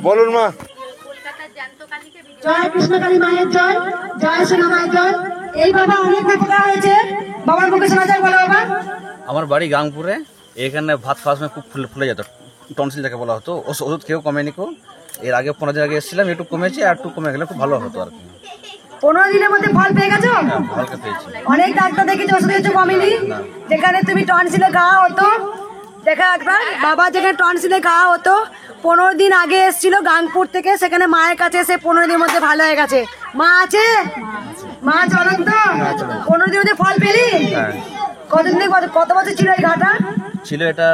বলুন মা। জয় কৃষ্ণকালী মায়ের জয়, জয় সোনা মায়ের জয়। এই বাবা অনেক দেখা হয়েছে, বাবার মুখে শোনা যায়, বলো বাবা। আমার বাড়ি গাংপুরে, এখানে ভাত খাওয়ার সময় খুব ফুলে যেত, টনসিল যাকে বলা হতো। ওষুধ খেয়েও কমেনি কো। এর আগে 15 দিন আগে এসেছিলাম, একটু কমেছে, আর একটু কমে গেলে খুব ভালো হতো আর কি। 15 দিনের মধ্যে ফল পেয়ে গেছো? ভালকে পেয়েছি। অনেক ডাক্তার দেখেছি, ওষুধ কিছু কমেনি। যেখানে তুমি টনসিলে ঘা হতো, দেখা একবার বাবা যেখানে টনসিলে ঘা হতো 15 দিন আগে এসেছিল গাংপুর থেকে, সেখানে মায়ের কাছে এসে 15 দিনের মধ্যে ভালো হয়ে গেছে। মা আছে? মা চলেন তো? 15 দিনের মধ্যে ফল পেলি? কতদিনে কত বছর ছিল এই ঘাটা? ছিল এটা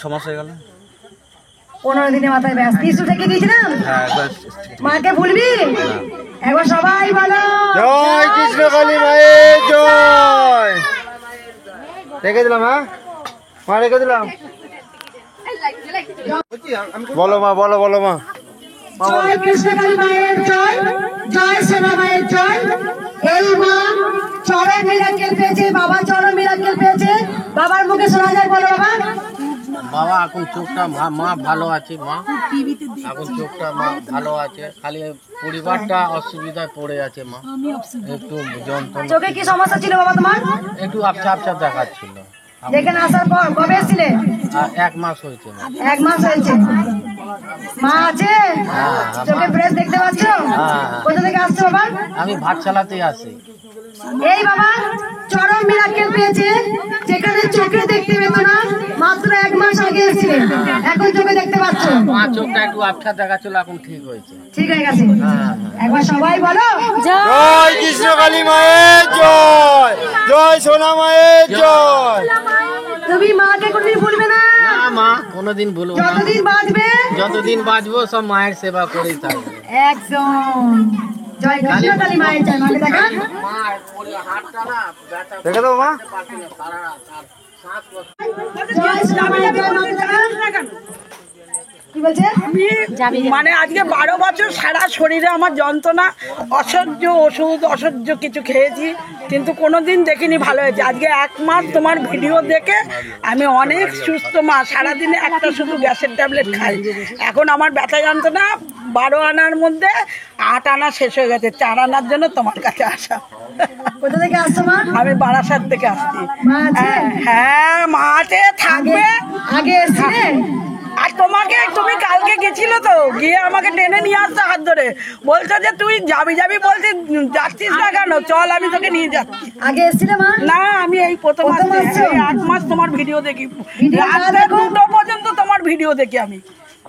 6 মাস হয়ে গেল। 15 দিনের মাথায় ব্যাস ত্রিশূল থেকে দিয়েছিলাম। মাকে ভুলবি? একবার সবাই বলো জয় কৃষ্ণকালী মায়ের জয়। রেখে দিলাম, হ্যাঁ মা, রেখে দিলাম। বলো মা, বলো বলো মা। জয় কৃষ্ণকালী মায়ের জয়, জয় সোনা মায়ের জয়। এই মা চরম মিরাক্কেল পেয়েছে, বাবা চরম মিরাক্কেল পেয়েছে। বাবার মুখে শোনা যায়, বলো বাবা। বাবা এখন চোখটা মা ভালো আছে, মা এখন চোখটা মা ভালো আছে, খালি পরিবারটা অসুবিধায় পড়ে আছে মা, একটু যন্ত্রণা। চোখে কি সমস্যা ছিল বাবা তোমার? একটু আবছা আবছা দেখাচ্ছিল। যেখানে আসার পর কবে এসেছিলে? 1 মাস হয়েছে মা। 1 মাস হয়েছে। মা আছে? চোখে ব্রেস দেখতে পাচ্ছ? কোথা থেকে আসছো বাবা? আমি ভাত চালাতে আসি। এই বাবা চরম মিরাক্কেল পেয়েছে, যেখানে চোখে দেখতে পেত না, মাত্র 1 মাস আগে এসেছিলেন, এখন চোখে দেখতে পাচ্ছ। মা চোখটা একটু আবছা দেখাচ্ছিল, এখন ঠিক হয়েছে। ঠিক হয়ে গেছে। একবার সবাই বলো জয় কৃষ্ণকালী মায়ের জয়, জয় সোনা মায়ের জয়। তুমি মাকে কোনদিন ভুলবে না? না মা, কোনোদিন ভুলবো না। যতদিন বাঁচবে, যতদিন বাঁচবো সব মায়ের সেবা করেই থাকবো। একদম। জয় কৃষ্ণকালী মায়ের জয়। মাকে দেখান। রেখে দেবো মা। জয় সোনা মায়ের জয়। মাকে দেখান। কি বলছে? মানে আজকে 12 বছর সারা শরীরে আমার যন্ত্রণা, অসহ্য ওষুধ, অসহ্য কিছু খেয়েছি, কিন্তু কোনোদিন দেখিনি ভালো হয়েছে। আজকে 1 মাস তোমার ভিডিও দেখে আমি অনেক সুস্থ মা। সারাদিনে একটা শুধু গ্যাসের ট্যাবলেট খাই। এখন আমার ব্যথা যন্ত্রণা 12 আনার মধ্যে 8 আনা শেষ হয়ে গেছে। 4 আনার জন্য তোমার কাছে আসা। কোথা থেকে আসছো মা? আমি বারাসাত থেকে আসছি। মা আছে? হ্যাঁ মা আছে, থাকবে। আগে এসেছিলে? আর তুমি কালকে গেছিল তো, গিয়ে আমাকে টেনে নিয়ে আসতে হাত ধরে, বলছো যে তুই যাবি বলছি, যাচ্ছিস না কেন, চল আমি তোকে নিয়ে যাচ্ছি। আগে এসেছিলে মা? না, আমি এই প্রথম আসছি। 8 মাস তোমার ভিডিও দেখি, রাতে 2টো পর্যন্ত তোমার ভিডিও দেখি আমি।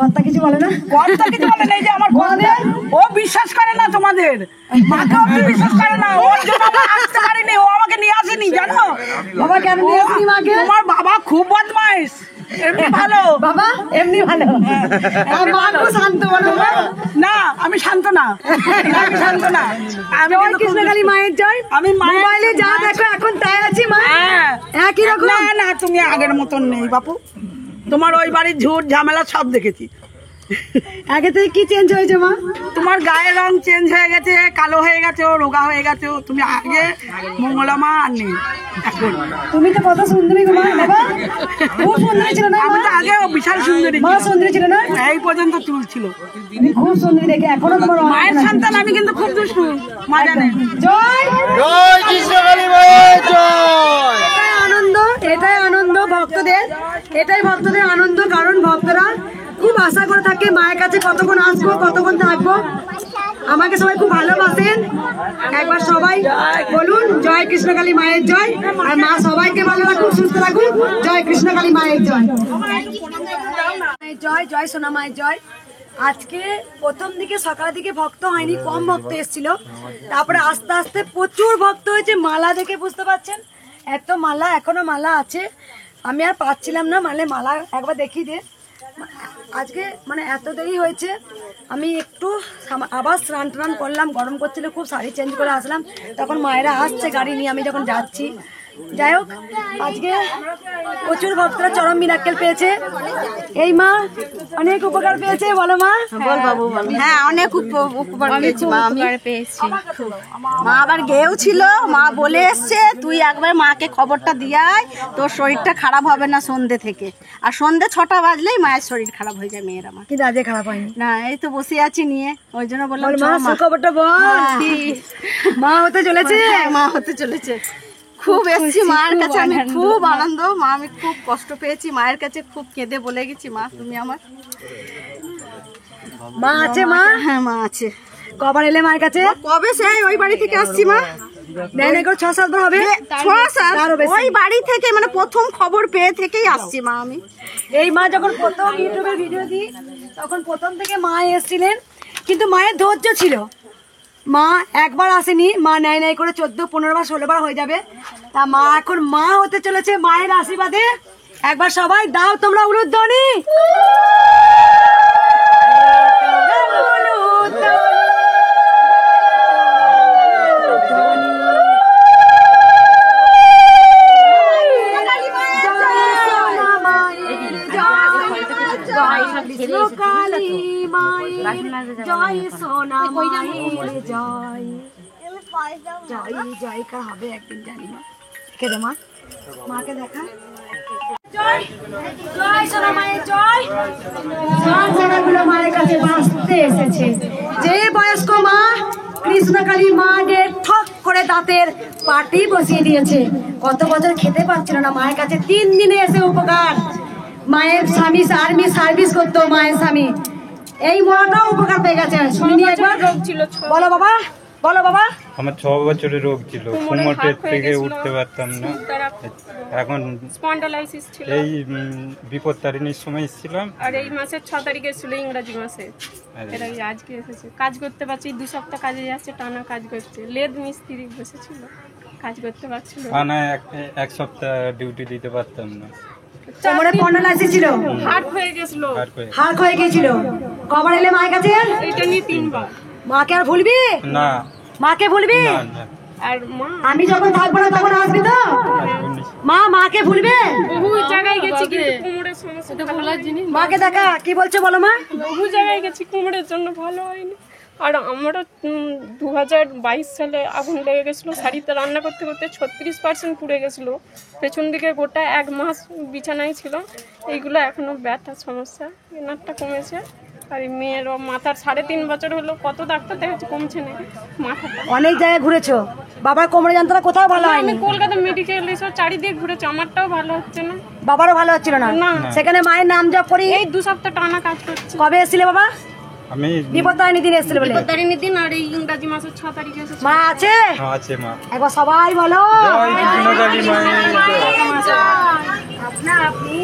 কথা কিছু বলে না? কথা কিছু বলে নেই যে আমার কথা, ও বিশ্বাস করে না তোমাদের, মাকেও বিশ্বাস করে না, ওর জন্য আমরা আসতে পারিনি, ও আমাকে নিয়ে আসেনি জানো। বাবা কেন নিয়ে আসেনি মাকে? তোমার বাবা খুব বদমাইশ, এমনি ভালো বাবা, এমনি ভালো। আর মা খুব শান্ত, বলো না? না আমি শান্ত না, আমি শান্ত না। আমি জয় কৃষ্ণকালী মায়ের জয়। আমি মোবাইলে যা দেখো এখন তাই আছি মা। হ্যাঁ একই রকম। না না, তুমি আগের মতন নেই বাপু। তোমার ওই বাড়ির ঝুট ঝামেলা সব দেখেছি। আগে থেকে কি চেঞ্জ হয়েছে মা? তোমার গায়ের রং চেঞ্জ হয়ে গেছে, কালো হয়ে গেছে, রোগা হয়ে গেছে। তুমি আগে মঙ্গলা মা আর নেই এখন। তুমি তো কত সুন্দরী গো মা। বাবা খুব সুন্দরী ছিল না? আমি তো আগে বিশাল সুন্দরী, মা সুন্দরী ছিল না? এই পর্যন্ত চুল ছিল। তুমি খুব সুন্দরী দেখে, এখনো তোমার মায়ের সন্তান আমি, কিন্তু খুব দুষ্টু, মা জানে। জয় জয় কৃষ্ণকালী মায়ের জয়। এটাই আনন্দ, এটাই আনন্দ ভক্তদের, এটাই ভক্তদের আনন্দ। কারণ ভক্তরা খুব আশা করে থাকে মায়ের কাছে কতক্ষণ আসবো, কতক্ষণ থাকবো। আমাকে সবাই খুব ভালোবাসেন। একবার সবাই বলুন জয় কৃষ্ণকালী মায়ের জয়। আর মা সবাইকে ভালো রাখুন, সুস্থ রাখুন। জয় কৃষ্ণকালী মায়ের জয়। জয় জয় সোনা মায়ের জয়। আজকে প্রথম দিকে সকালের দিকে ভক্ত হয়নি, কম ভক্ত এসেছিল। তারপরে আস্তে আস্তে প্রচুর ভক্ত হয়েছে। মালা দেখে বুঝতে পারছেন, এত মালা, এখনো মালা আছে। আমি আর পাচ্ছিলাম না, মালা একবার দেখিয়ে দে। আজকে মানে এত দেরি হয়েছে, আমি একটু আবার স্নান টান করলাম, গরম করছিল খুব, শাড়ি চেঞ্জ করে আসলাম। তখন মায়েরা আসছে গাড়ি নিয়ে, আমি যখন যাচ্ছি যাই হোক আজকে প্রচুর ভক্তরা চরম মিরাক্কেল পেয়েছে। এই মা অনেক উপকার পেয়েছে, বলো মা। বল বাবু বল। হ্যাঁ অনেক উপকার পেয়েছি মা, আমি মা আবার গেও ছিল, মা বলে এসছে তুই একবার মাকে খবরটা দিয়ে আয়, তোর শরীরটা খারাপ হবে না সন্ধ্যে থেকে। আর সন্ধ্যে 6টা বাজলেই মায়ের শরীর খারাপ হয়ে যায় মেয়ের আমার। কিন্তু আজকে খারাপ হয়নি না এই তো বসে আছি নিয়ে, ওই জন্য বললাম মা চল মা। সুখবরটা বল। মা হতে চলেছে। হ্যাঁ, মা হতে চলেছে। খুব এসছি মায়ের কাছে, আমি খুব আনন্দ। মা আমি খুব কষ্ট পেয়েছি, মায়ের কাছে খুব কেঁদে বলে গেছি মা তুমি আমার। মা আছে মা? হ্যাঁ মা আছে। কবার এলে মায়ের কাছে? কবে সেই ওই বাড়ি থেকে আসছি মা। দেন 6-7 বার হবে। 6-7 ওই বাড়ি থেকে, মানে প্রথম খবর পেয়ে থেকেই আসছি মা আমি। এই মা যখন প্রথম ইউটিউবে ভিডিও দিই তখন প্রথম থেকে মা এসেছিলেন, কিন্তু মায়ের ধৈর্য ছিল। মা একবার আসেনি, মা নাই নাই করে 14-15 বার 16 বার হয়ে যাবে। তা মা এখন মা হতে চলেছে মায়ের আশীর্বাদে। একবার সবাই দাও তোমরা উলুধ্বনি। জয় সোনা মায়ের জয়। জয় জয় কার হবে একদিন জানি না। কে রে মা? মাকে দেখা। জয় জয় সোনা মায়ের জয়। জানাগুলো মায়ের কাছে বাঁচতে এসেছে। যে বয়স্ক মা কৃষ্ণকালী মাকে ঠক করে দাঁতের পাটি বসিয়ে দিয়েছে। কত বছর খেতে পারছিল না, মায়ের কাছে 3 দিনে এসে উপকার। মায়ের স্বামী আর্মি সার্ভিস করতো, মায়ের স্বামী এই মরাটাও উপকার পেয়ে গেছে। শুনিনি একবার? বলো বাবা, বলো বাবা। আমার 6 বছরের রোগ ছিল, কোমরের থেকে উঠতে পারতাম না। এখন স্পন্ডালাইসিস ছিল। এই বিপত্তারিণীর সময় এসেছিলাম। আর এই মাসের 6 তারিখে ছিল, ইংরাজি মাসে। এর আগে আজকে এসেছে। কাজ করতে পারছি, 2 সপ্তাহ কাজে যাচ্ছে, টানা কাজ করছে। লেদ মিস্ত্রি বসেছিল, কাজ করতে পারছিল না। এক সপ্তাহ ডিউটি দিতে পারতাম না। কোমরে স্পন্ডালাইসিস ছিল, হার্ট হয়ে গেছিল, হার্ট হয়ে গিয়েছিল। কবার এলে মায়ের কাছে? এটা নিয়ে 3 বার। মাকে আর ভুলবি না। মাকে ভুলবি? আর মা আমি যখন থাকবো না তখন আসবি তো? মা মাকে ভুলবে? বহু জায়গায় গেছি কিন্তু কোমরের সমস্যা, এটা ভোলার জিনিস। মাকে দেখা কি বলছে বলো মা। বহু জায়গায় গেছি, কোমরের জন্য ভালো হয়নি। আর আমারও 2022 সালে আগুন লেগে গেছিলো, শাড়িতে রান্না করতে করতে 36% পুড়ে গেছিলো। পেছন দিকে গোটা 1 মাস বিছানায় ছিল। এইগুলো এখনো ব্যথা সমস্যা, এনারটা কমেছে। আর মেয়ের মাথার 3.5 বছর হলো, কত ডাক্তার দেখাচ্ছি, কমছে না মাথাটা। অনেক জায়গায় ঘুরেছো, বাবার কোমরে যন্ত্রণা কোথাও ভালো হয়নি? আমি কলকাতা মেডিকেল এসব চারিদিকে ঘুরেছি, আমারটাও ভালো হচ্ছে না। বাবারও ভালো হচ্ছিল না? না। সেখানে মায়ের নাম জপ করি। এই 2 সপ্তাহ টানা কাজ করছে। কবে এসেছিলে বাবা? আমি বিপত্তারিণী দিন এসেছিলে বলে। বিপত্তারিণীর দিন, আর এই ইংরাজি মাসের 6 তারিখে এসেছে। মা আছে? আছে মা। একবার সবাই বলো জয় কৃষ্ণকালী মায়ের জয়। আপনা আপনি